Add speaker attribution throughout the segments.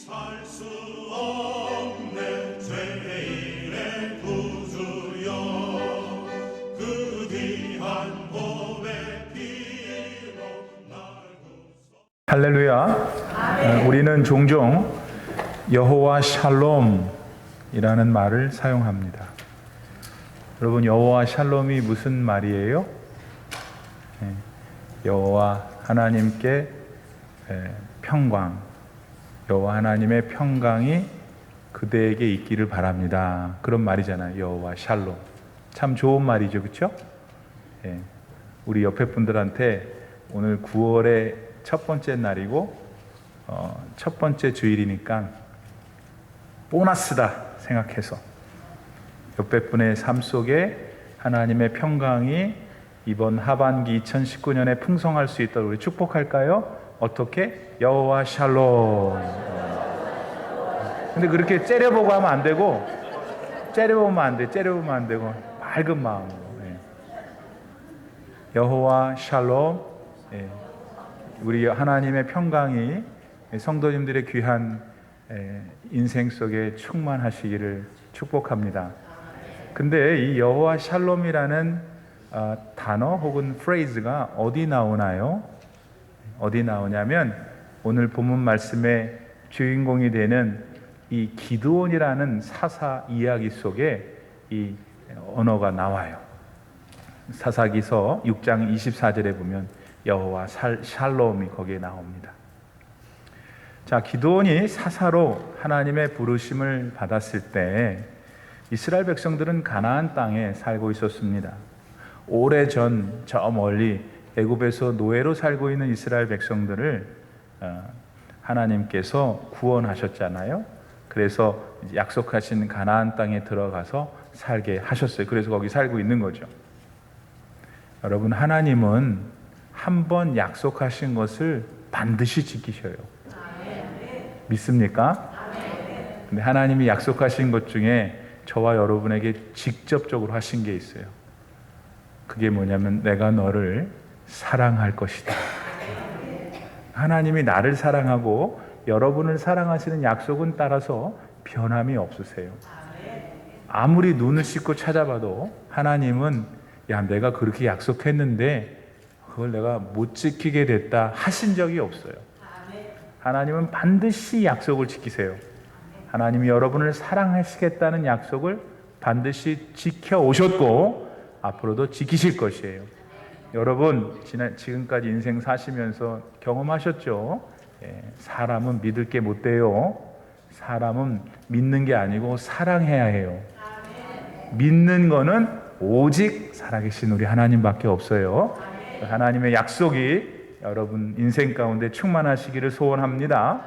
Speaker 1: 살 수 없네 죄인의 구주여 그 귀한 몸의 피로 날 구속.
Speaker 2: 할렐루야. 우리는 종종 여호와 샬롬이라는 말을 사용합니다. 여러분, 여호와 샬롬이 무슨 말이에요? 여호와 하나님께 평강, 여호와 하나님의 평강이 그대에게 있기를 바랍니다. 그런 말이잖아요. 여호와 샬롬. 참 좋은 말이죠, 그렇죠? 우리 옆에 분들한테 오늘 9월의 첫 번째 날이고 첫 번째 주일이니까 보너스다 생각해서 옆에 분의 삶 속에 하나님의 평강이 이번 하반기 2019년에 풍성할 수 있도록 우리 축복할까요? 어떻게? 여호와 샬롬. 근데 그렇게 째려보고 하면 안 되고, 째려보면 안 돼. 째려보면 안 되고 맑은 마음으로. 여호와 샬롬. 우리 하나님의 평강이 성도님들의 귀한 인생 속에 충만하시기를 축복합니다. 근데 이 여호와 샬롬이라는 단어 혹은 프레이즈가 어디 나오나요? 어디 나오냐면 오늘 본문 말씀의 주인공이 되는 이 기드온이라는 사사 이야기 속에 이 언어가 나와요. 사사기서 6장 24절에 보면 여호와 샬롬이 거기에 나옵니다. 자, 기드온이 사사로 하나님의 부르심을 받았을 때 이스라엘 백성들은 가나안 땅에 살고 있었습니다. 오래전 저 멀리 애굽에서 노예로 살고 있는 이스라엘 백성들을 하나님께서 구원하셨잖아요. 그래서 약속하신 가나안 땅에 들어가서 살게 하셨어요. 그래서 거기 살고 있는 거죠. 여러분, 하나님은 한 번 약속하신 것을 반드시 지키셔요. 믿습니까? 근데 하나님이 약속하신 것 중에 저와 여러분에게 직접적으로 하신 게 있어요. 그게 뭐냐면 내가 너를 사랑할 것이다. 하나님이 나를 사랑하고 여러분을 사랑하시는 약속은 따라서 변함이 없으세요. 아무리 눈을 씻고 찾아봐도 하나님은 야, 내가 그렇게 약속했는데 그걸 내가 못 지키게 됐다 하신 적이 없어요. 하나님은 반드시 약속을 지키세요. 하나님이 여러분을 사랑하시겠다는 약속을 반드시 지켜오셨고 앞으로도 지키실 것이에요. 여러분, 지금까지 인생 사시면서 경험하셨죠? 사람은 믿을 게 못 돼요. 사람은 믿는 게 아니고 사랑해야 해요. 믿는 거는 오직 살아계신 우리 하나님밖에 없어요. 하나님의 약속이 여러분 인생 가운데 충만하시기를 소원합니다.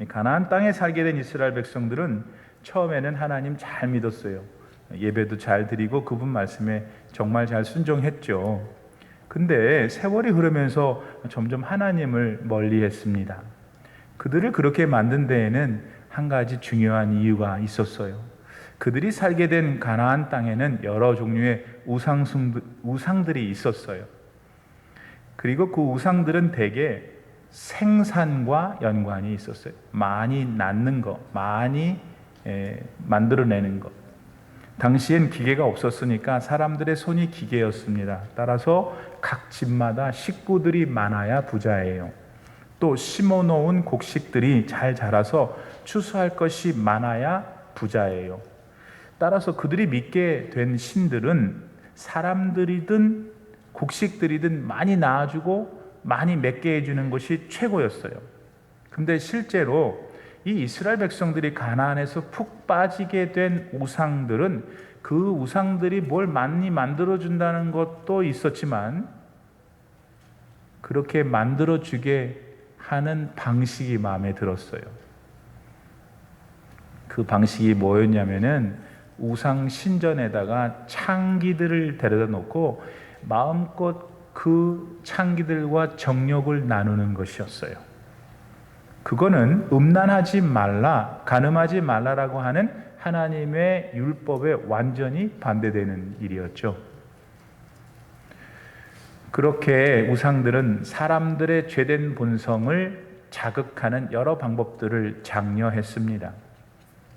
Speaker 2: 가나안 땅에 살게 된 이스라엘 백성들은 처음에는 하나님 잘 믿었어요. 예배도 잘 드리고 그분 말씀에 정말 잘 순종했죠. 근데 세월이 흐르면서 점점 하나님을 멀리했습니다. 그들을 그렇게 만든 데에는 한 가지 중요한 이유가 있었어요. 그들이 살게 된 가나안 땅에는 여러 종류의 우상들이 있었어요. 그리고 그 우상들은 대개 생산과 연관이 있었어요. 많이 낳는 것, 많이 만들어내는 것. 당시엔 기계가 없었으니까 사람들의 손이 기계였습니다. 따라서 각 집마다 식구들이 많아야 부자예요. 또 심어놓은 곡식들이 잘 자라서 추수할 것이 많아야 부자예요. 따라서 그들이 믿게 된 신들은 사람들이든 곡식들이든 많이 낳아주고 많이 맺게 해주는 것이 최고였어요. 근데 실제로 이 이스라엘 백성들이 가나안에서 푹 빠지게 된 우상들은 그 우상들이 뭘 많이 만들어준다는 것도 있었지만 그렇게 만들어주게 하는 방식이 마음에 들었어요. 그 방식이 뭐였냐면은 우상 신전에다가 창기들을 데려다 놓고 마음껏 그 창기들과 정욕을 나누는 것이었어요. 그거는 음란하지 말라, 간음하지 말라라고 하는 하나님의 율법에 완전히 반대되는 일이었죠. 그렇게 우상들은 사람들의 죄된 본성을 자극하는 여러 방법들을 장려했습니다.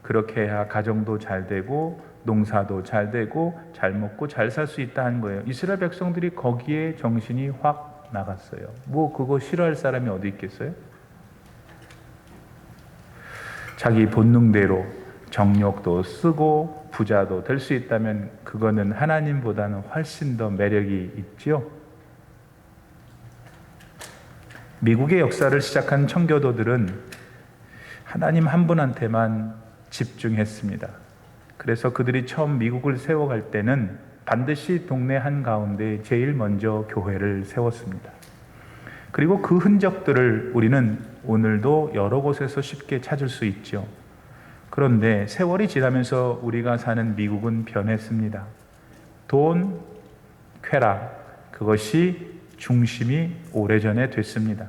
Speaker 2: 그렇게 해야 가정도 잘 되고 농사도 잘 되고 잘 먹고 잘 살 수 있다는 거예요. 이스라엘 백성들이 거기에 정신이 확 나갔어요. 뭐 그거 싫어할 사람이 어디 있겠어요? 자기 본능대로 정력도 쓰고 부자도 될 수 있다면 그거는 하나님보다는 훨씬 더 매력이 있지요. 미국의 역사를 시작한 청교도들은 하나님 한 분한테만 집중했습니다. 그래서 그들이 처음 미국을 세워갈 때는 반드시 동네 한가운데 제일 먼저 교회를 세웠습니다. 그리고 그 흔적들을 우리는 오늘도 여러 곳에서 쉽게 찾을 수 있죠. 그런데 세월이 지나면서 우리가 사는 미국은 변했습니다. 돈, 쾌락, 그것이 중심이 오래전에 됐습니다.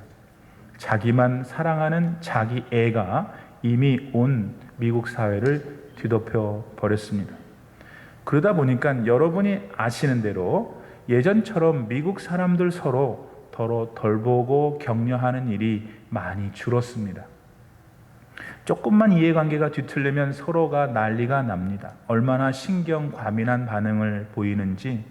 Speaker 2: 자기만 사랑하는 자기 애가 이미 온 미국 사회를 뒤덮여 버렸습니다. 그러다 보니까 여러분이 아시는 대로 예전처럼 미국 사람들 서로 덜 보고 격려하는 일이 많이 줄었습니다. 조금만 이해관계가 뒤틀리면 서로가 난리가 납니다. 얼마나 신경 과민한 반응을 보이는지.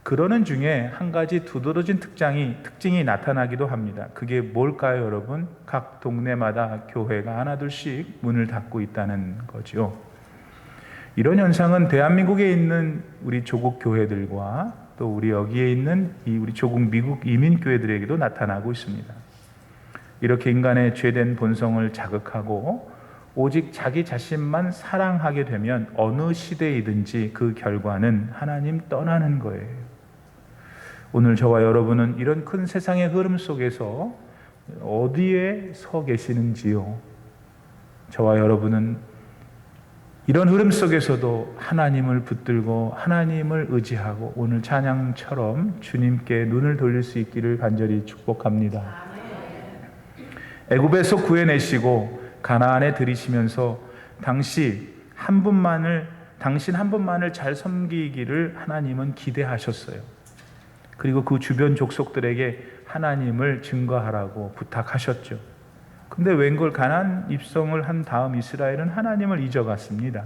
Speaker 2: 그러는 중에 한 가지 두드러진 특징이 나타나기도 합니다. 그게 뭘까요, 여러분? 각 동네마다 교회가 하나둘씩 문을 닫고 있다는 거죠. 이런 현상은 대한민국에 있는 우리 조국 교회들과 또 우리 여기에 있는 우리 조국 미국 이민 교회들에게도 나타나고 있습니다. 이렇게 인간의 죄된 본성을 자극하고 오직 자기 자신만 사랑하게 되면 어느 시대이든지 그 결과는 하나님 떠나는 거예요. 오늘 저와 여러분은 이런 큰 세상의 흐름 속에서 어디에 서 계시는지요? 저와 여러분은 이런 흐름 속에서도 하나님을 붙들고 하나님을 의지하고 오늘 찬양처럼 주님께 눈을 돌릴 수 있기를 간절히 축복합니다. 애굽에서 구해내시고 가나안에 들이시면서 당신 한 분만을 잘 섬기기를 하나님은 기대하셨어요. 그리고 그 주변 족속들에게 하나님을 증거하라고 부탁하셨죠. 근데 웬걸 가나안 입성을 한 다음 이스라엘은 하나님을 잊어갔습니다.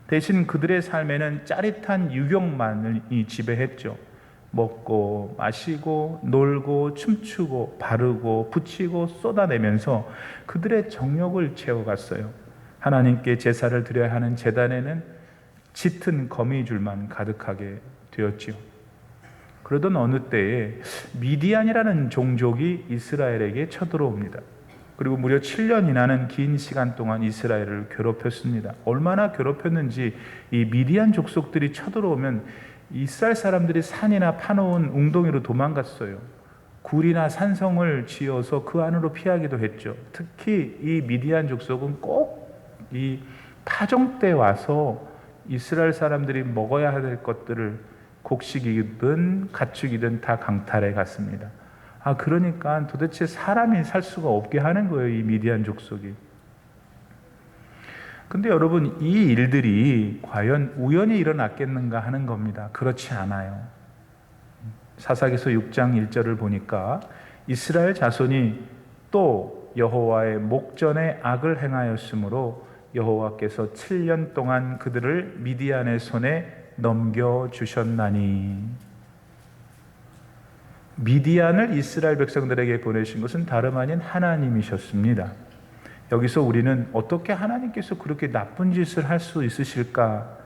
Speaker 2: 대신 그들의 삶에는 짜릿한 유격만이 지배했죠. 먹고 마시고 놀고 춤추고 바르고 붙이고 쏟아내면서 그들의 정욕을 채워갔어요. 하나님께 제사를 드려야 하는 제단에는 짙은 거미줄만 가득하게 되었지요. 그러던 어느 때에 미디안이라는 종족이 이스라엘에게 쳐들어옵니다. 그리고 무려 7년이라는 긴 시간 동안 이스라엘을 괴롭혔습니다. 얼마나 괴롭혔는지 이 미디안 족속들이 쳐들어오면 이스라엘 사람들이 산이나 파놓은 웅덩이로 도망갔어요. 굴이나 산성을 지어서 그 안으로 피하기도 했죠. 특히 이 미디안 족속은 꼭 이 파종 때 와서 이스라엘 사람들이 먹어야 될 것들을 곡식이든 가축이든 다 강탈해 갔습니다. 그러니까 도대체 사람이 살 수가 없게 하는 거예요, 이 미디안 족속이. 근데 여러분, 이 일들이 과연 우연히 일어났겠는가 하는 겁니다. 그렇지 않아요. 사사기서 6장 1절을 보니까 이스라엘 자손이 또 여호와의 목전에 악을 행하였으므로 여호와께서 7년 동안 그들을 미디안의 손에 넘겨주셨나니. 미디안을 이스라엘 백성들에게 보내신 것은 다름 아닌 하나님이셨습니다. 여기서 우리는 어떻게 하나님께서 그렇게 나쁜 짓을 할 수 있으실까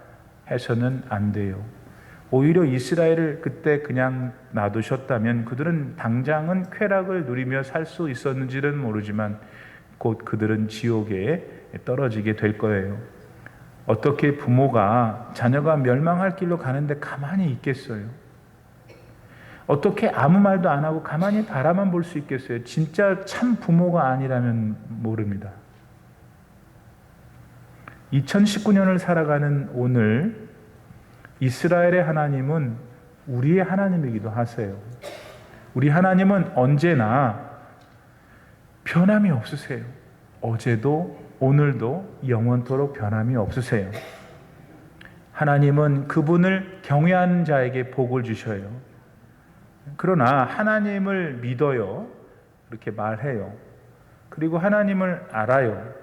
Speaker 2: 해서는 안 돼요. 오히려 이스라엘을 그때 그냥 놔두셨다면 그들은 당장은 쾌락을 누리며 살 수 있었는지는 모르지만 곧 그들은 지옥에 떨어지게 될 거예요. 어떻게 부모가 자녀가 멸망할 길로 가는데 가만히 있겠어요? 어떻게 아무 말도 안 하고 가만히 바라만 볼 수 있겠어요? 진짜 참 부모가 아니라면 모릅니다. 2019년을 살아가는 오늘 이스라엘의 하나님은 우리의 하나님이기도 하세요. 우리 하나님은 언제나 변함이 없으세요. 어제도 오늘도 영원토록 변함이 없으세요. 하나님은 그분을 경외하는 자에게 복을 주셔요. 그러나 하나님을 믿어요. 이렇게 말해요. 그리고 하나님을 알아요.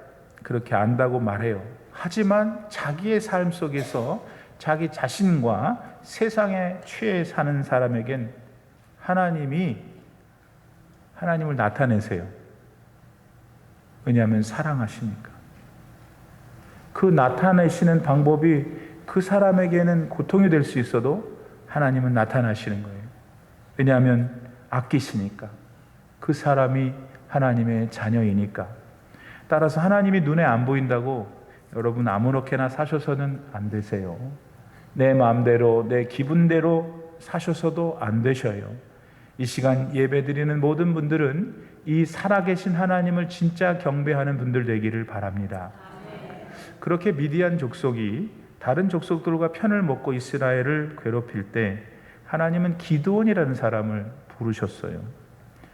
Speaker 2: 그렇게 안다고 말해요. 하지만 자기의 삶 속에서 자기 자신과 세상에 취해 사는 사람에겐 하나님을 나타내세요. 왜냐하면 사랑하시니까. 그 나타내시는 방법이 그 사람에게는 고통이 될 수 있어도 하나님은 나타나시는 거예요. 왜냐하면 아끼시니까. 그 사람이 하나님의 자녀이니까. 따라서 하나님이 눈에 안 보인다고 여러분 아무렇게나 사셔서는 안 되세요. 내 마음대로 내 기분대로 사셔서도 안 되셔요. 이 시간 예배드리는 모든 분들은 이 살아계신 하나님을 진짜 경배하는 분들 되기를 바랍니다. 그렇게 미디안 족속이 다른 족속들과 편을 먹고 이스라엘을 괴롭힐 때 하나님은 기드온이라는 사람을 부르셨어요.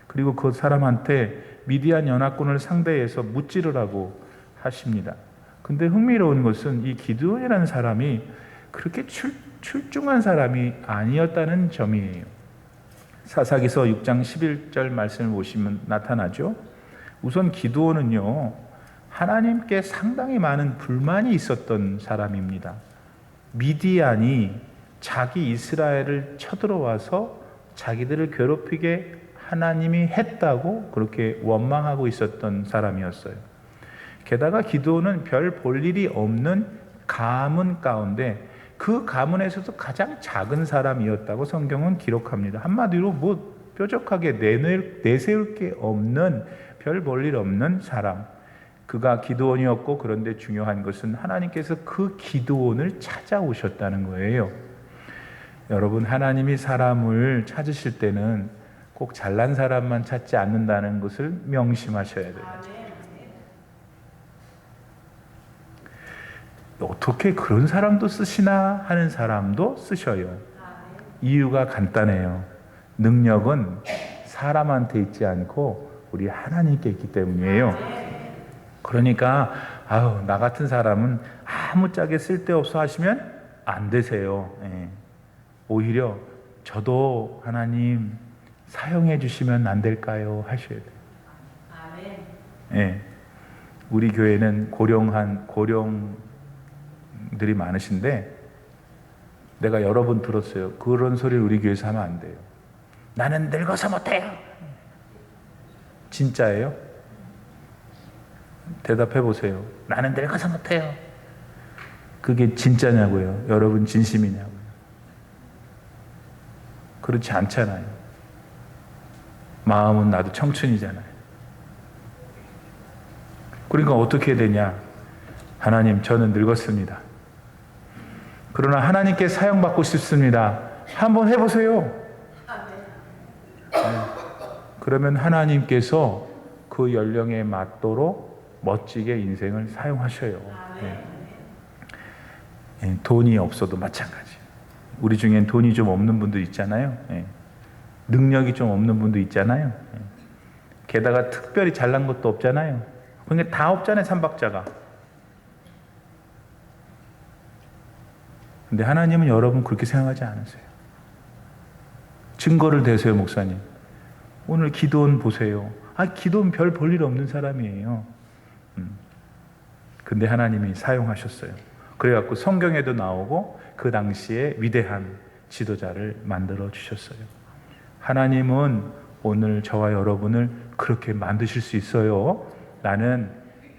Speaker 2: 그리고 그 사람한테 미디안 연합군을 상대해서 무찌르라고 하십니다. 근데 흥미로운 것은 이 기드온이라는 사람이 그렇게 출중한 사람이 아니었다는 점이에요. 사사기서 6장 11절 말씀을 보시면 나타나죠. 우선 기드온은요, 하나님께 상당히 많은 불만이 있었던 사람입니다. 미디안이 자기 이스라엘을 쳐들어와서 자기들을 괴롭히게 하나님이 했다고 그렇게 원망하고 있었던 사람이었어요. 게다가 기드온은 별 볼 일이 없는 가문 가운데 그 가문에서도 가장 작은 사람이었다고 성경은 기록합니다. 한마디로 뾰족하게 내세울 게 없는, 별 볼 일 없는 사람. 그가 기드온이었고, 그런데 중요한 것은 하나님께서 그 기드온을 찾아오셨다는 거예요. 여러분, 하나님이 사람을 찾으실 때는 꼭 잘난 사람만 찾지 않는다는 것을 명심하셔야 돼요. 어떻게 그런 사람도 쓰시나 하는 사람도 쓰셔요. 이유가 간단해요. 능력은 사람한테 있지 않고 우리 하나님께 있기 때문이에요. 그러니까 나 같은 사람은 아무짝에 쓸데없어 하시면 안 되세요. 오히려 저도 하나님 사용해 주시면 안 될까요? 하셔야 돼요. 우리 교회는 고령들이 많으신데 내가 여러 번 들었어요. 그런 소리를 우리 교회에서 하면 안 돼요. 나는 늙어서 못해요. 진짜예요? 대답해 보세요. 나는 늙어서 못해요. 그게 진짜냐고요? 여러분 진심이냐고요? 그렇지 않잖아요. 마음은 나도 청춘이잖아요. 그러니까 어떻게 되냐? 하나님, 저는 늙었습니다. 그러나 하나님께 사용받고 싶습니다. 한번 해보세요. 그러면 하나님께서 그 연령에 맞도록 멋지게 인생을 사용하셔요. 돈이 없어도 마찬가지. 우리 중엔 돈이 좀 없는 분도 있잖아요. 능력이 좀 없는 분도 있잖아요. 게다가 특별히 잘난 것도 없잖아요. 그러니까 다 없잖아요, 삼박자가. 근데 하나님은 여러분 그렇게 생각하지 않으세요. 증거를 대세요, 목사님. 오늘 기도원 보세요. 기도원 별 볼 일 없는 사람이에요. 근데 하나님이 사용하셨어요. 그래갖고 성경에도 나오고 그 당시에 위대한 지도자를 만들어 주셨어요. 하나님은 오늘 저와 여러분을 그렇게 만드실 수 있어요. 나는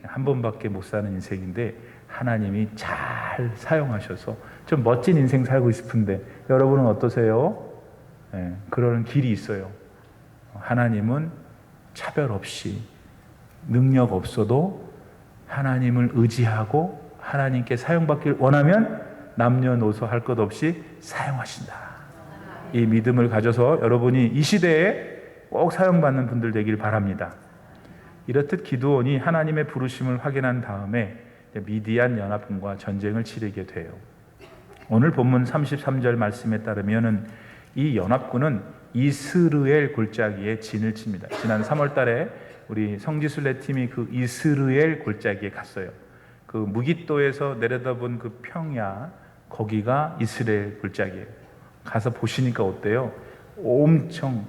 Speaker 2: 한 번밖에 못 사는 인생인데 하나님이 잘 사용하셔서 좀 멋진 인생 살고 싶은데 여러분은 어떠세요? 그런 길이 있어요. 하나님은 차별 없이 능력 없어도 하나님을 의지하고 하나님께 사용받길 원하면 남녀노소 할 것 없이 사용하신다. 이 믿음을 가져서 여러분이 이 시대에 꼭 사용받는 분들 되길 바랍니다. 이렇듯 기드온이 하나님의 부르심을 확인한 다음에 미디안 연합군과 전쟁을 치르게 돼요. 오늘 본문 33절 말씀에 따르면은 이 연합군은 이스르엘 골짜기에 진을 칩니다. 지난 3월 달에 우리 성지순례 팀이 그 이스르엘 골짜기에 갔어요. 그 무깃도에서 내려다본 그 평야, 거기가 이스라엘 골짜기예요. 가서 보시니까 어때요? 엄청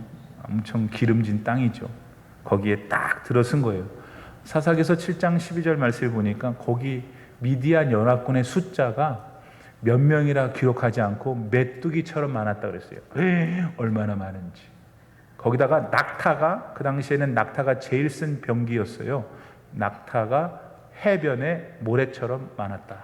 Speaker 2: 기름진 땅이죠. 거기에 딱 들어선 거예요. 사사기서 7장 12절 말씀을 보니까 거기 미디안 연합군의 숫자가 몇 명이라 기록하지 않고 메뚜기처럼 많았다 그랬어요. 얼마나 많은지. 거기다가 낙타가, 그 당시에는 낙타가 제일 쓴 병기였어요. 낙타가 해변에 모래처럼 많았다.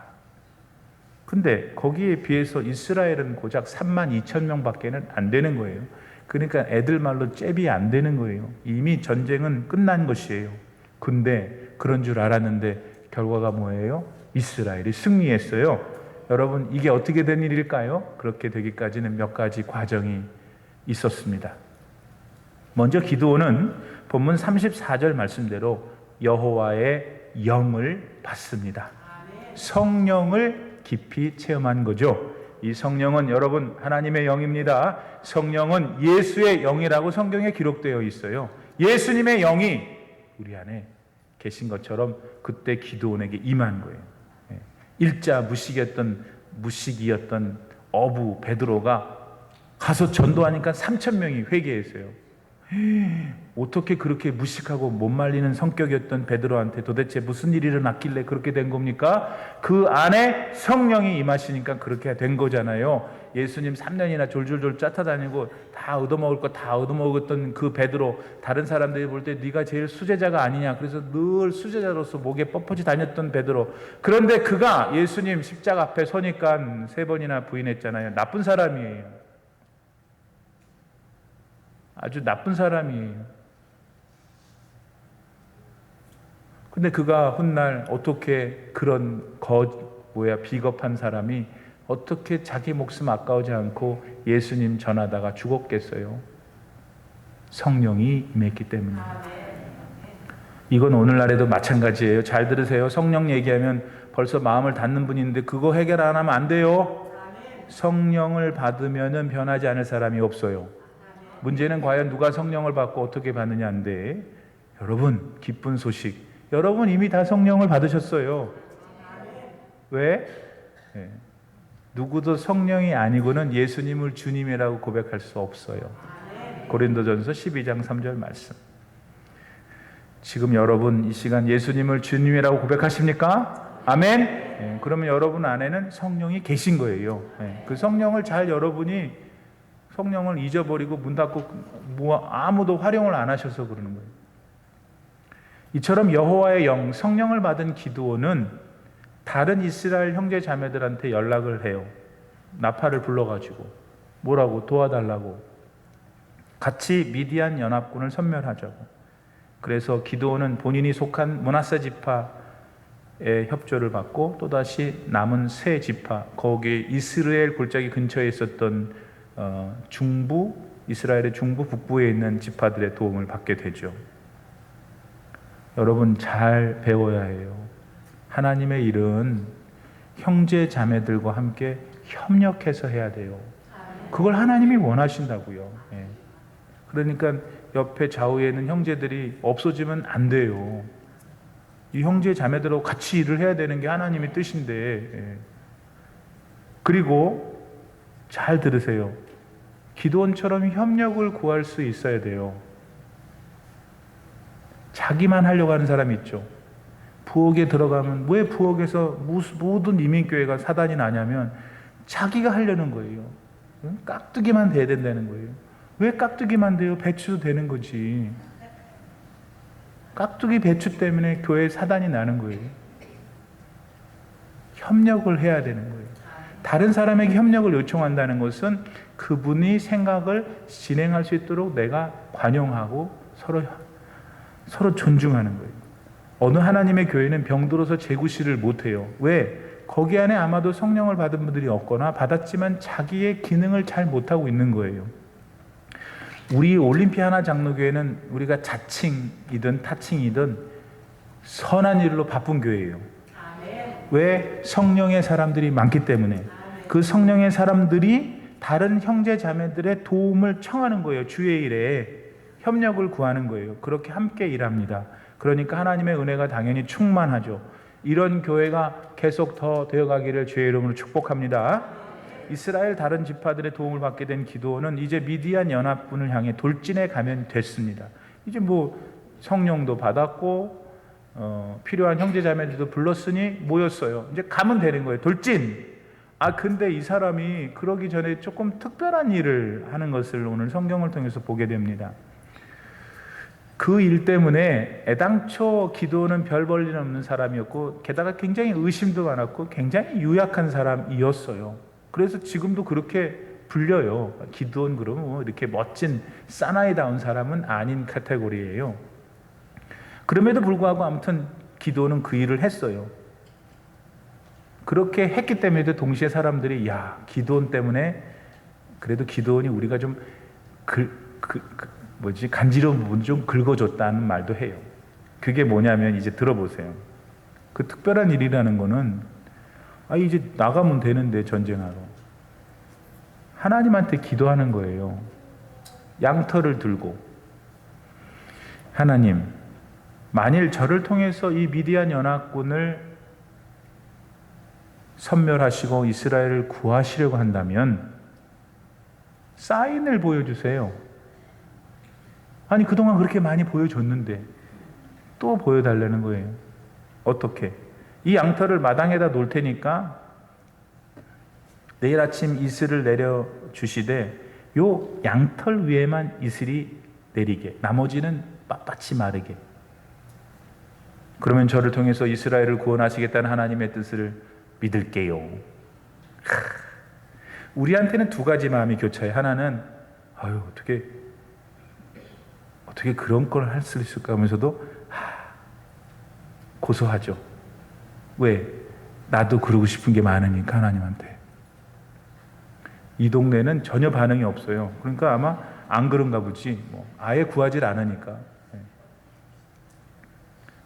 Speaker 2: 근데 거기에 비해서 이스라엘은 고작 32,000명밖에는 안 되는 거예요. 그러니까 애들 말로 잽이 안 되는 거예요. 이미 전쟁은 끝난 것이에요. 근데 그런 줄 알았는데 결과가 뭐예요? 이스라엘이 승리했어요. 여러분, 이게 어떻게 된 일일까요? 그렇게 되기까지는 몇 가지 과정이 있었습니다. 먼저 기드온은 본문 34절 말씀대로 여호와의 영을 받습니다. 성령을 깊이 체험한 거죠. 이 성령은 여러분 하나님의 영입니다. 성령은 예수의 영이라고 성경에 기록되어 있어요. 예수님의 영이 우리 안에 계신 것처럼 그때 기드온에게 임한 거예요. 일자 무식이었던 어부 베드로가 가서 전도하니까 3,000명이 회개했어요. 어떻게 그렇게 무식하고 못 말리는 성격이었던 베드로한테 도대체 무슨 일이 일어났길래 그렇게 된 겁니까? 그 안에 성령이 임하시니까 그렇게 된 거잖아요. 예수님 3년이나 졸졸졸 쫓아다니고 다 얻어먹을 거 다 얻어먹었던 그 베드로, 다른 사람들이 볼 때 네가 제일 수제자가 아니냐, 그래서 늘 수제자로서 목에 뻣뻣이 다녔던 베드로. 그런데 그가 예수님 십자가 앞에 서니까 3번이나 부인했잖아요. 나쁜 사람이에요. 아주 나쁜 사람이에요. 근데 그가 훗날 어떻게 그런 비겁한 사람이 어떻게 자기 목숨 아까우지 않고 예수님 전하다가 죽었겠어요? 성령이 임했기 때문입니다. 이건 오늘날에도 마찬가지예요. 잘 들으세요. 성령 얘기하면 벌써 마음을 닫는 분이 있는데 그거 해결 안 하면 안 돼요. 성령을 받으면 변하지 않을 사람이 없어요. 문제는 과연 누가 성령을 받고 어떻게 받느냐인데, 여러분 기쁜 소식, 여러분 이미 다 성령을 받으셨어요. 왜? 누구도 성령이 아니고는 예수님을 주님이라고 고백할 수 없어요. 고린도전서 12장 3절 말씀. 지금 여러분 이 시간 예수님을 주님이라고 고백하십니까? 아멘. 그러면 여러분 안에는 성령이 계신 거예요. 그 성령을 잘 여러분이 성령을 잊어버리고 문 닫고 아무도 활용을 안 하셔서 그러는 거예요. 이처럼 여호와의 영, 성령을 받은 기드온은 다른 이스라엘 형제 자매들한테 연락을 해요. 나팔을 불러가지고 뭐라고 도와달라고, 같이 미디안 연합군을 섬멸하자고. 그래서 기드온은 본인이 속한 므낫세 지파의 협조를 받고 또다시 남은 세 지파, 거기에 이스라엘 골짜기 근처에 있었던 이스라엘의 중부 북부에 있는 지파들의 도움을 받게 되죠. 여러분 잘 배워야 해요. 하나님의 일은 형제 자매들과 함께 협력해서 해야 돼요. 그걸 하나님이 원하신다고요. 그러니까 옆에 좌우에 있는 형제들이 없어지면 안 돼요. 이 형제 자매들하고 같이 일을 해야 되는 게 하나님의 뜻인데. 그리고 잘 들으세요. 기드온처럼 협력을 구할 수 있어야 돼요. 자기만 하려고 하는 사람이 있죠. 부엌에 들어가면 왜 부엌에서 모든 이민교회가 사단이 나냐면 자기가 하려는 거예요. 깍두기만 돼야 된다는 거예요. 왜 깍두기만 돼요? 배추도 되는 거지. 깍두기 배추 때문에 교회에 사단이 나는 거예요. 협력을 해야 되는 거예요. 다른 사람에게 협력을 요청한다는 것은 그분이 생각을 진행할 수 있도록 내가 관용하고 서로 존중하는 거예요. 어느 하나님의 교회는 병들어서 재구실을 못해요. 왜? 거기 안에 아마도 성령을 받은 분들이 없거나 받았지만 자기의 기능을 잘 못하고 있는 거예요. 우리 올림피아나 장로교회는 우리가 자칭이든 타칭이든 선한 일로 바쁜 교회예요. 왜? 성령의 사람들이 많기 때문에. 그 성령의 사람들이 다른 형제 자매들의 도움을 청하는 거예요. 주의 일에 협력을 구하는 거예요. 그렇게 함께 일합니다. 그러니까 하나님의 은혜가 당연히 충만하죠. 이런 교회가 계속 더 되어가기를 주의 이름으로 축복합니다. 이스라엘 다른 지파들의 도움을 받게 된 기드온은 이제 미디안 연합군을 향해 돌진해 가면 됐습니다. 이제 성령도 받았고 필요한 형제자매들도 불렀으니 모였어요. 이제 가면 되는 거예요. 돌진. 근데 이 사람이 그러기 전에 조금 특별한 일을 하는 것을 오늘 성경을 통해서 보게 됩니다. 그 일 때문에 애당초 기도는 별 볼 일 없는 사람이었고, 게다가 굉장히 의심도 많았고 굉장히 유약한 사람이었어요. 그래서 지금도 그렇게 불려요. 기도원 그러면 이렇게 멋진 사나이다운 사람은 아닌 카테고리예요. 그럼에도 불구하고 아무튼 기도는 그 일을 했어요. 그렇게 했기 때문에도 동시에 사람들이 기도원 때문에 그래도 기도원이 우리가 좀 간지러운 부분 좀 긁어줬다는 말도 해요. 그게 뭐냐면 이제 들어보세요. 그 특별한 일이라는 거는 이제 나가면 되는데 전쟁하러 하나님한테 기도하는 거예요. 양털을 들고 하나님, 만일 저를 통해서 이 미디안 연합군을 섬멸하시고 이스라엘을 구하시려고 한다면 사인을 보여주세요. 그동안 그렇게 많이 보여줬는데 또 보여달라는 거예요. 어떻게? 이 양털을 마당에다 놓을 테니까 내일 아침 이슬을 내려주시되 요 양털 위에만 이슬이 내리게, 나머지는 빳빳이 마르게. 그러면 저를 통해서 이스라엘을 구원하시겠다는 하나님의 뜻을 믿을게요. 우리한테는 두 가지 마음이 교차해. 하나는 어떻게 그런 걸 할 수 있을까 하면서도 고소하죠. 왜? 나도 그러고 싶은 게 많으니까 하나님한테. 이 동네는 전혀 반응이 없어요. 그러니까 아마 안 그런가 보지. 아예 구하질 않으니까.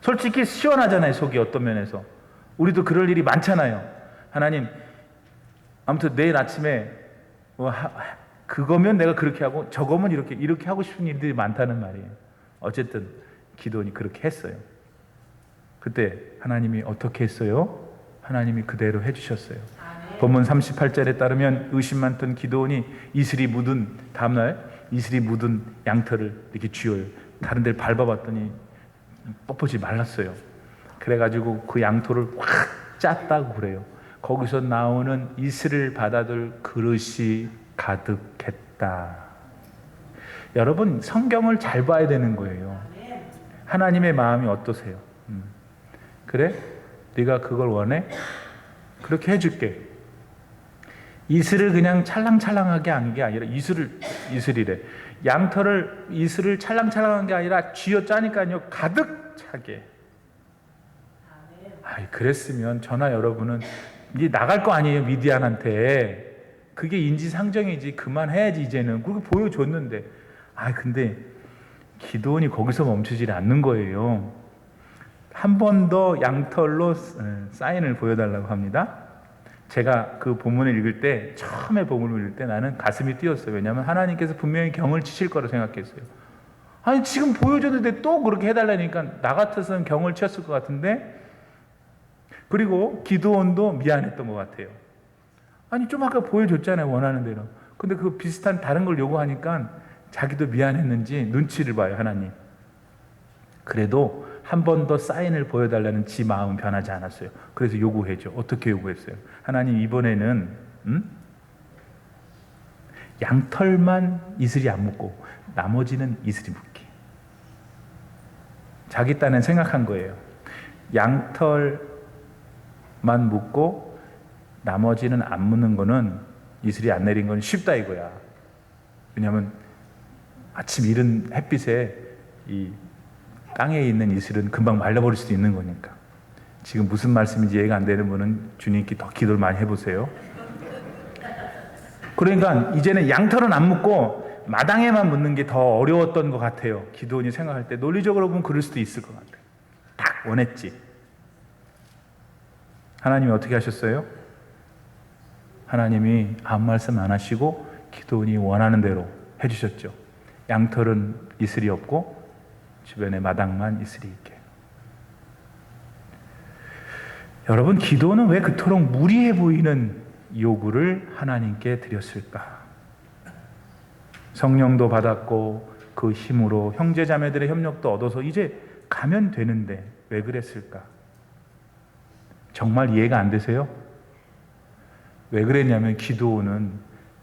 Speaker 2: 솔직히 시원하잖아요, 속이. 어떤 면에서 우리도 그럴 일이 많잖아요. 하나님, 아무튼 내일 아침에 그거면 내가 그렇게 하고 저거면 이렇게 하고 싶은 일들이 많다는 말이에요. 어쨌든 기도원이 그렇게 했어요. 그때 하나님이 어떻게 했어요? 하나님이 그대로 해주셨어요. 본문 38절에 따르면 의심 많던 기도원이 다음날 이슬이 묻은 양털을 이렇게 쥐어요. 다른 데를 밟아봤더니 뻣뻣이 말랐어요. 그래가지고 그 양털을 확 짰다고 그래요. 거기서 나오는 이슬을 받아들 그릇이 가득했다. 여러분, 성경을 잘 봐야 되는 거예요. 하나님의 마음이 어떠세요? 그래? 네가 그걸 원해? 그렇게 해줄게. 이슬을 그냥 찰랑찰랑하게 한 게 아니라 이슬이래. 이슬을 찰랑찰랑한 게 아니라 쥐어 짜니까요, 가득 차게. 그랬으면 저나 여러분은 이제 나갈 거 아니에요, 미디안한테. 그게 인지상정이지. 그만해야지 이제는. 그렇게 보여줬는데. 근데 기도원이 거기서 멈추질 않는 거예요. 한 번 더 양털로 사인을 보여달라고 합니다. 제가 그 본문을 읽을 때, 처음에 본문을 읽을 때 나는 가슴이 뛰었어요. 왜냐하면 하나님께서 분명히 경을 치실 거라 생각했어요. 지금 보여줬는데 또 그렇게 해달라니까 나 같아서는 경을 치었을 것 같은데. 그리고 기도원도 미안했던 것 같아요. 좀 아까 보여줬잖아요, 원하는 대로. 근데 그 비슷한 다른 걸 요구하니까 자기도 미안했는지 눈치를 봐요, 하나님. 그래도 한 번 더 사인을 보여달라는 지 마음은 변하지 않았어요. 그래서 요구해줘. 어떻게 요구했어요? 하나님, 이번에는 양털만 이슬이 안 묻고 나머지는 이슬이 묻게. 자기 딴엔 생각한 거예요. 양털만 묻고 나머지는 안 묻는 거는, 이슬이 안 내린 건 쉽다 이거야. 왜냐하면 아침 이른 햇빛에 이 땅에 있는 이슬은 금방 말라버릴 수도 있는 거니까. 지금 무슨 말씀인지 이해가 안 되는 분은 주님께 더 기도를 많이 해보세요. 그러니까 이제는 양털은 안 묻고 마당에만 묻는 게 더 어려웠던 것 같아요. 기도원이 생각할 때. 논리적으로 보면 그럴 수도 있을 것 같아요. 딱 원했지. 하나님이 어떻게 하셨어요? 하나님이 아무 말씀 안 하시고 기도원이 원하는 대로 해주셨죠. 양털은 이슬이 없고 주변에 마당만 이슬이 있게. 여러분, 기도는 왜 그토록 무리해 보이는 요구를 하나님께 드렸을까? 성령도 받았고 그 힘으로 형제자매들의 협력도 얻어서 이제 가면 되는데 왜 그랬을까? 정말 이해가 안 되세요? 왜 그랬냐면 기드온은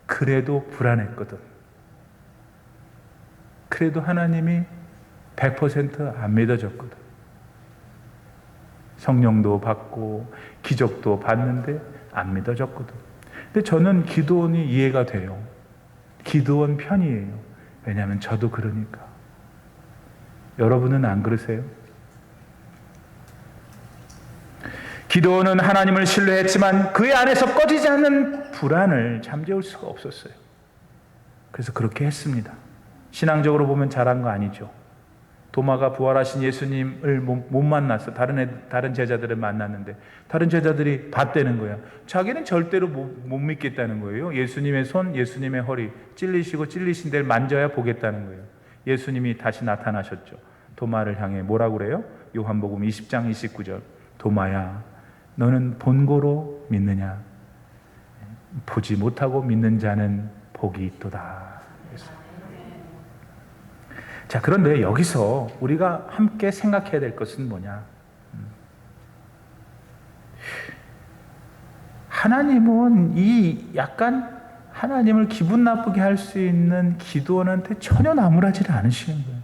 Speaker 2: 그래도 불안했거든. 그래도 하나님이 100% 안 믿어졌거든. 성령도 받고 기적도 받는데 안 믿어졌거든. 근데 저는 기드온이 이해가 돼요. 기드온 편이에요. 왜냐하면 저도 그러니까. 여러분은 안 그러세요? 기드온은 하나님을 신뢰했지만 그의 안에서 꺼지지 않는 불안을 잠재울 수가 없었어요. 그래서 그렇게 했습니다. 신앙적으로 보면 잘한 거 아니죠. 도마가 부활하신 예수님을 못 만났어. 다른 제자들을 만났는데 다른 제자들이 봤다는 거야. 자기는 절대로 못 믿겠다는 거예요. 예수님의 손, 예수님의 허리 찔리시고 찔리신 데를 만져야 보겠다는 거예요. 예수님이 다시 나타나셨죠. 도마를 향해 뭐라고 그래요? 요한복음 20장 29절. 도마야, 너는 본고로 믿느냐? 보지 못하고 믿는 자는 복이 있도다. 자, 그런데 여기서 우리가 함께 생각해야 될 것은 뭐냐? 하나님은 이 약간 하나님을 기분 나쁘게 할 수 있는 기드온한테 전혀 나무라지를 않으시는 거예요.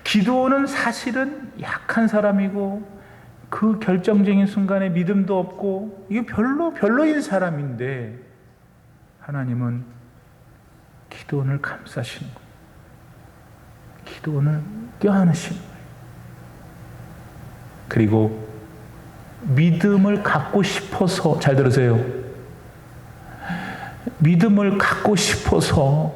Speaker 2: 기드온은 사실은 약한 사람이고 그 결정적인 순간에 믿음도 없고 이게 별로인 사람인데 하나님은 기드온을 감싸시는 거예요. 기드온을 껴안으시는 거예요. 그리고 믿음을 갖고 싶어서, 잘 들으세요. 믿음을 갖고 싶어서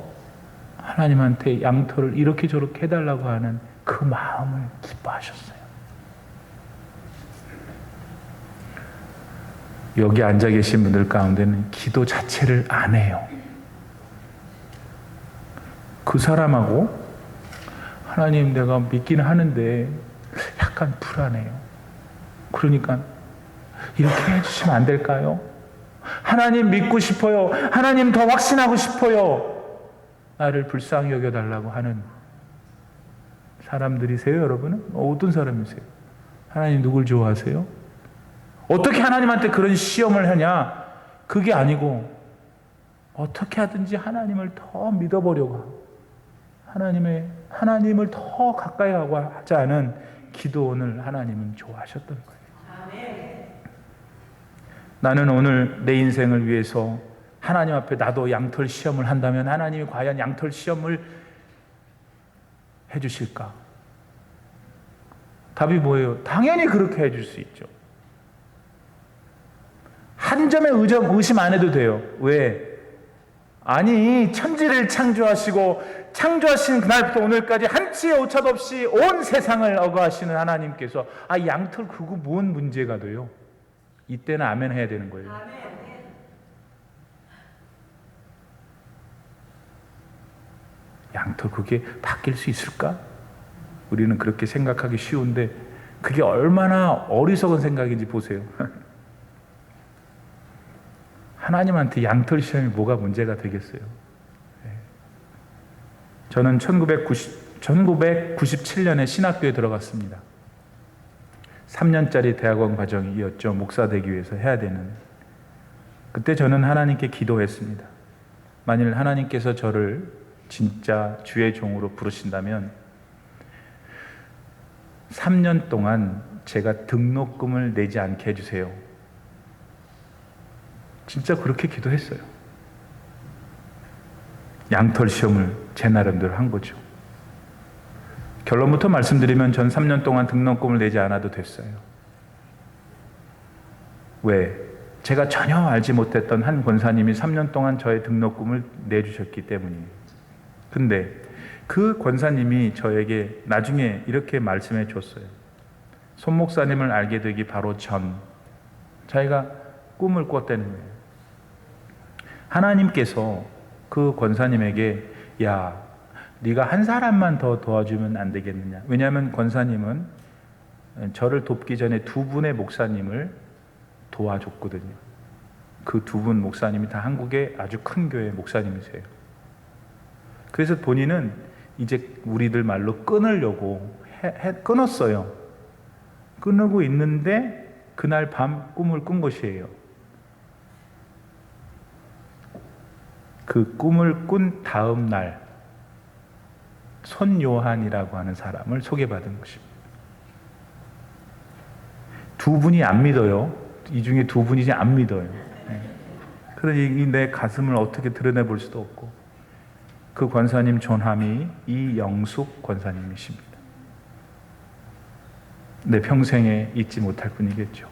Speaker 2: 하나님한테 양털을 이렇게 저렇게 해달라고 하는 그 마음을 기뻐하셨어요. 여기 앉아 계신 분들 가운데는 기도 자체를 안 해요. 그 사람하고 하나님 내가 믿긴 하는데 약간 불안해요. 그러니까 이렇게 해주시면 안 될까요? 하나님 믿고 싶어요. 하나님 더 확신하고 싶어요. 나를 불쌍히 여겨달라고 하는 사람들이세요, 여러분은? 어떤 사람이세요? 하나님 누굴 좋아하세요? 어떻게 하나님한테 그런 시험을 하냐? 그게 아니고 어떻게 하든지 하나님을 더 믿어보려고 하고 하나님을 더 가까이 하고 하자는 기도원을 하나님은 좋아하셨던 거예요. 나는 오늘 내 인생을 위해서 하나님 앞에 나도 양털 시험을 한다면 하나님이 과연 양털 시험을 해주실까? 답이 뭐예요? 당연히 그렇게 해줄 수 있죠. 한 점의 의심 안 해도 돼요. 왜? 아니, 천지를 창조하신 그날부터 오늘까지 한치의 오차도 없이 온 세상을 어거하시는 하나님께서 양털 그거 뭔 문제가 돼요? 이때는 아멘 해야 되는 거예요. 양털 그게 바뀔 수 있을까? 우리는 그렇게 생각하기 쉬운데 그게 얼마나 어리석은 생각인지 보세요. 하나님한테 양털 시험이 뭐가 문제가 되겠어요? 저는 1997년에 신학교에 들어갔습니다. 3년짜리 대학원 과정이었죠. 목사 되기 위해서 해야 되는. 그때 저는 하나님께 기도했습니다. 만일 하나님께서 저를 진짜 주의 종으로 부르신다면 3년 동안 제가 등록금을 내지 않게 해주세요. 진짜 그렇게 기도했어요. 양털 시험을 제 나름대로 한 거죠. 결론부터 말씀드리면 전 3년 동안 등록금을 내지 않아도 됐어요. 왜? 제가 전혀 알지 못했던 한 권사님이 3년 동안 저의 등록금을 내주셨기 때문이에요. 근데 그 권사님이 저에게 나중에 이렇게 말씀해 줬어요. 손 목사님을 알게 되기 바로 전 자기가 꿈을 꿨다는 거예요. 하나님께서 그 권사님에게 야, 네가 한 사람만 더 도와주면 안 되겠느냐. 왜냐하면 권사님은 저를 돕기 전에 두 분의 목사님을 도와줬거든요. 그 두 분 목사님이 다 한국의 아주 큰 교회 목사님이세요. 그래서 본인은 이제 우리들 말로 끊으려고 끊었어요. 끊고 있는데 그날 밤 꿈을 꾼 것이에요. 그 꿈을 꾼 다음 날 손요한이라고 하는 사람을 소개받은 것입니다. 두 분이 안 믿어요. 이 중에 두 분이 안 믿어요. 그러니 내 가슴을 어떻게 드러내볼 수도 없고, 그 권사님 존함이 이영숙 권사님이십니다. 내 평생에 잊지 못할 분이겠죠.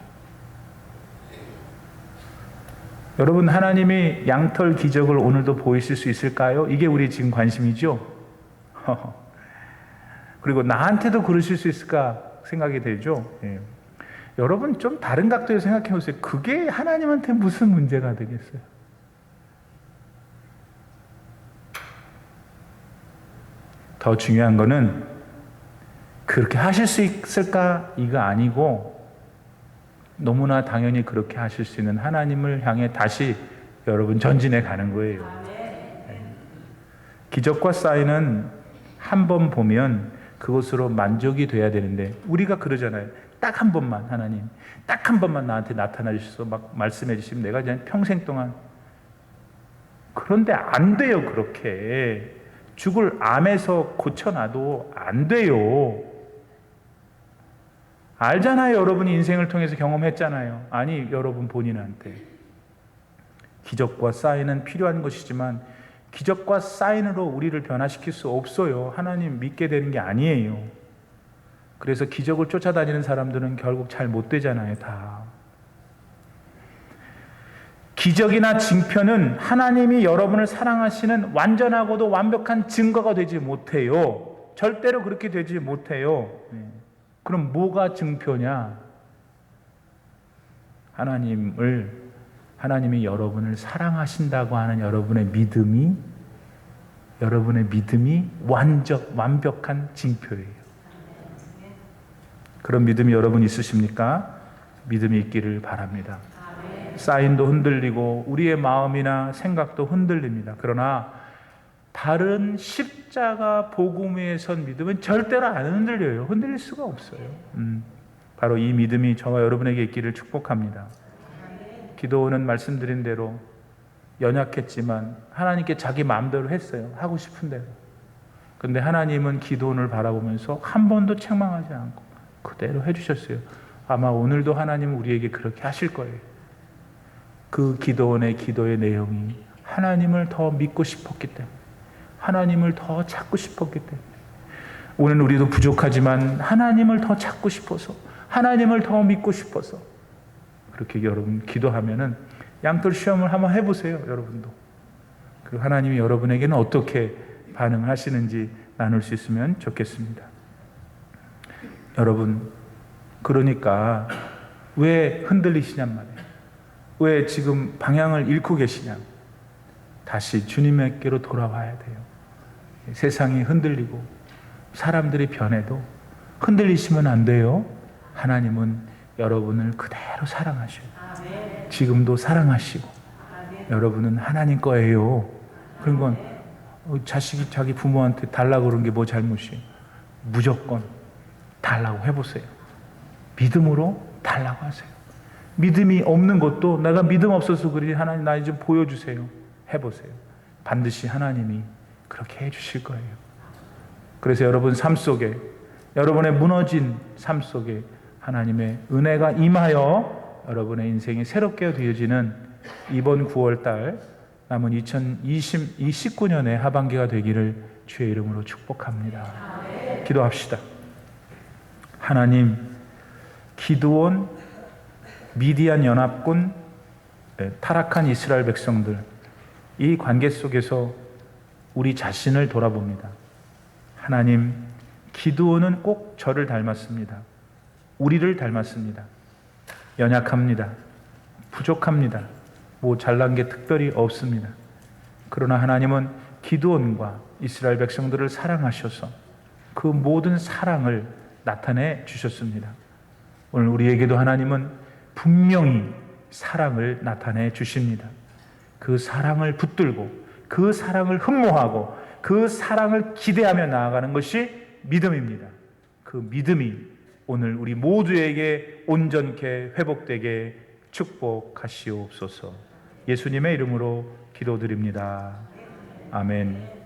Speaker 2: 여러분, 하나님이 양털 기적을 오늘도 보이실 수 있을까요? 이게 우리 지금 관심이죠. 그리고 나한테도 그러실 수 있을까 생각이 되죠. 예. 여러분, 좀 다른 각도에서 생각해 보세요. 그게 하나님한테 무슨 문제가 되겠어요? 더 중요한 거는 그렇게 하실 수 있을까? 이거 아니고, 너무나 당연히 그렇게 하실 수 있는 하나님을 향해 다시 여러분 전진해 가는 거예요. 기적과 사인은 한 번 보면 그것으로 만족이 돼야 되는데, 우리가 그러잖아요. 딱 한 번만, 하나님, 딱 한 번만 나한테 나타나 주셔서 막 말씀해 주시면 내가 그냥 평생 동안. 그런데 안 돼요. 그렇게 죽을 암에서 고쳐놔도 안 돼요. 알잖아요. 여러분이 인생을 통해서 경험했잖아요. 아니, 여러분 본인한테 기적과 사인은 필요한 것이지만 기적과 사인으로 우리를 변화시킬 수 없어요. 하나님 믿게 되는 게 아니에요. 그래서 기적을 쫓아다니는 사람들은 결국 잘 못 되잖아요. 다. 기적이나 징표는 하나님이 여러분을 사랑하시는 완전하고도 완벽한 증거가 되지 못해요. 절대로 그렇게 되지 못해요. 그럼 뭐가 증표냐? 하나님이 여러분을 사랑하신다고 하는 여러분의 믿음이 완벽한 징표예요. 그런 믿음이 여러분 있으십니까? 믿음이 있기를 바랍니다. 사인도 흔들리고 우리의 마음이나 생각도 흔들립니다. 그러나 다른 십자가 복음 위에 선 믿음은 절대로 안 흔들려요. 흔들릴 수가 없어요. 바로 이 믿음이 저와 여러분에게 있기를 축복합니다. 기도는 말씀드린 대로 연약했지만 하나님께 자기 마음대로 했어요. 하고 싶은 대로. 근데 하나님은 기도원을 바라보면서 한 번도 책망하지 않고 그대로 해주셨어요. 아마 오늘도 하나님은 우리에게 그렇게 하실 거예요. 그 기도원의 기도의 내용이 하나님을 더 믿고 싶었기 때문에, 하나님을 더 찾고 싶었기 때문에, 오늘 우리도 부족하지만 하나님을 더 찾고 싶어서, 하나님을 더 믿고 싶어서 그렇게 여러분 기도하면은 양털 시험을 한번 해보세요. 여러분도. 그리고 하나님이 여러분에게는 어떻게 반응하시는지 나눌 수 있으면 좋겠습니다. 여러분, 그러니까 왜 흔들리시냔 말이에요. 왜 지금 방향을 잃고 계시냐? 다시 주님에게로 돌아와야 돼요. 세상이 흔들리고 사람들이 변해도 흔들리시면 안 돼요. 하나님은 여러분을 그대로 사랑하셔요. 지금도 사랑하시고 여러분은 하나님 거예요. 그런 건 자식이 자기 부모한테 달라고 그런 게 뭐 잘못이에요? 무조건 달라고 해보세요. 믿음으로 달라고 하세요. 믿음이 없는 것도 내가 믿음 없어서 그러지, 하나님 나 좀 보여주세요. 해보세요. 반드시 하나님이 그렇게 해주실 거예요. 그래서 여러분 삶 속에, 여러분의 무너진 삶 속에 하나님의 은혜가 임하여 여러분의 인생이 새롭게 되어지는 이번 9월달 남은 2019년의 하반기가 되기를 주의 이름으로 축복합니다. 기도합시다. 하나님, 기드온, 미디안 연합군, 타락한 이스라엘 백성들, 이 관계 속에서 우리 자신을 돌아봅니다. 하나님, 기드온은 꼭 저를 닮았습니다. 우리를 닮았습니다. 연약합니다. 부족합니다. 뭐 잘난 게 특별히 없습니다. 그러나 하나님은 기드온과 이스라엘 백성들을 사랑하셔서 그 모든 사랑을 나타내 주셨습니다. 오늘 우리에게도 하나님은 분명히 사랑을 나타내 주십니다. 그 사랑을 붙들고, 그 사랑을 흠모하고, 그 사랑을 기대하며 나아가는 것이 믿음입니다. 그 믿음이 오늘 우리 모두에게 온전케 회복되게 축복하시옵소서. 예수님의 이름으로 기도드립니다. 아멘.